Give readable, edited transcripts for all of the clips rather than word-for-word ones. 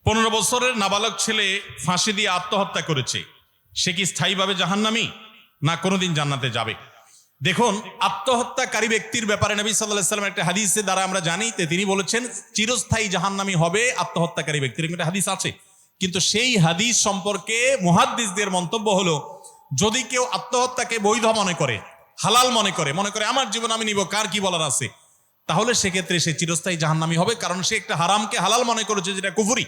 15 বছরের নাবালক ছেলে ফাঁসি দিয়ে আত্মহত্যা করেছে, সে কি স্থায়ীভাবে জাহান্নামী না কোনোদিন জান্নাতে যাবে? দেখুন, আত্মহত্যাকারী ব্যক্তির ব্যাপারে নবী সাল্লাল্লাহু আলাইহি ওয়াসাল্লাম একটা হাদিসের দ্বারা আমরা জানি, তিনি বলেছেন চিরস্থায়ী জাহান্নামী হবে আত্মহত্যাকারী ব্যক্তির, একটা হাদিস আছে। কিন্তু সেই হাদিস সম্পর্কে মুহাদ্দিসদের মন্তব্য হলো, যদি কেউ আত্মহত্যাকে বৈধ মনে করে, হালাল মনে করে আমার জীবন আমি নিব, কার কি বলার আছে, তাহলে সেক্ষেত্রে সে চিরস্থায়ী জাহান্নামী হবে, কারণ সে একটা হারামকে হালাল মনে করেছে, যেটা কুফরি।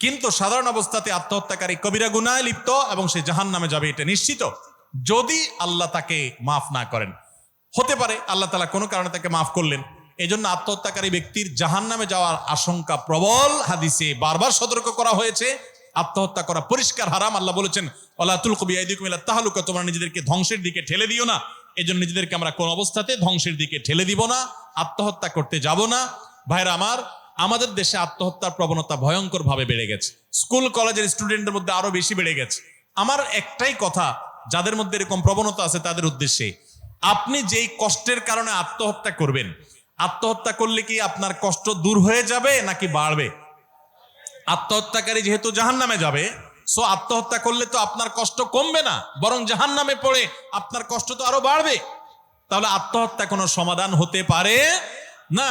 কিন্তু সাধারণ অবস্থাতে আত্মহত্যাকারী কবিরা গুনাহে লিপ্ত এবং সে জাহান্নামে যাবে, এটা নিশ্চিত, যদি আল্লাহ তাকে মাফ না করেন। হতে পারে আল্লাহ তাআলা কোনো কারণে তাকে মাফ করলেন, এই জন্য আত্মহত্যাকারী ব্যক্তির জাহান্নামে যাওয়ার আশঙ্কা প্রবল। হাদিসে বারবার সতর্ক করা হয়েছে, আত্মহত্যা করা পরিষ্কার হারাম। আল্লাহ বলেছেন, ওয়ালা তুলকু বিআইদিকুম ইলা তাহলুকা, তোমরা নিজেদেরকে ধ্বংসের দিকে ঠেলে দিও না। এই জন্য নিজেদেরকে আমরা কোন অবস্থাতে ধ্বংসের দিকে ঠেলে দিব না, আত্মহত্যা করতে যাব না। ভাইরা আমার, আমাদের দেশে আত্মহত্যার প্রবণতা ভয়ঙ্কর ভাবে বেড়ে গেছে, স্কুল কলেজের স্টুডেন্টদের মধ্যে আরো বেশি বেড়ে গেছে। আমার একটাই কথা, যাদের মধ্যে এরকম প্রবণতা আছে তাদের উদ্দেশ্যে, আপনি যেই কষ্টের কারণে আত্মহত্যা করবেন, আত্মহত্যা করলে কি আপনার কষ্ট দূর হয়ে যাবে নাকি বাড়বে? আত্মহত্যাকারী যেহেতু জাহান্নামে যাবে, সো আত্মহত্যা করলে তো আপনার কষ্ট কমবে না, বরং জাহান্নামে পড়ে আপনার কষ্ট তো আরো বাড়বে। তাহলে আত্মহত্যা কোনো সমাধান হতে পারে না।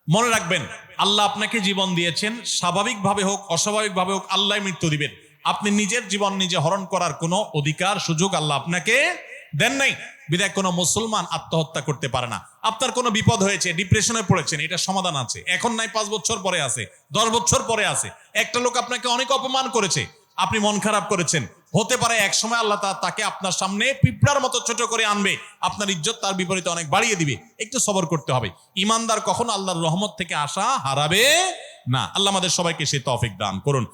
মনে রাখবেন, আল্লাহ আপনাকে জীবন দিয়েছেন, স্বাভাবিকভাবে হোক অস্বাভাবিকভাবে হোক আল্লাহ মৃত্যু দিবেন। আপনি নিজের জীবন নিজে হরণ করার কোনো অধিকার সুযোগ আল্লাহ আপনাকে দেন নাই। বিধায় কোনো মুসলমান আত্মহত্যা করতে পারে না। আপনার কোনো বিপদ হয়েছে, ডিপ্রেশনে পড়েছেন, এটা সমাধান আছে, এখন নাই 5 বছর পরে আছে, 10 বছর পরে আছে। একটা লোক আপনাকে অনেক অপমান করেছে, আপনি মন খারাপ করেছেন, হতে পারে এক সময় আল্লাহ তাকে আপনার সামনে পিঁপড়ার মতো ছোট করে আনবে, আপনার ইজ্জত তার বিপরীতে অনেক বাড়িয়ে দিবে। একটু সবর করতে হবে। ইমানদার কখনো আল্লাহর রহমত থেকে আশা হারাবে না। আল্লাহ আমাদের সবাইকে সেই তৌফিক দান করুন।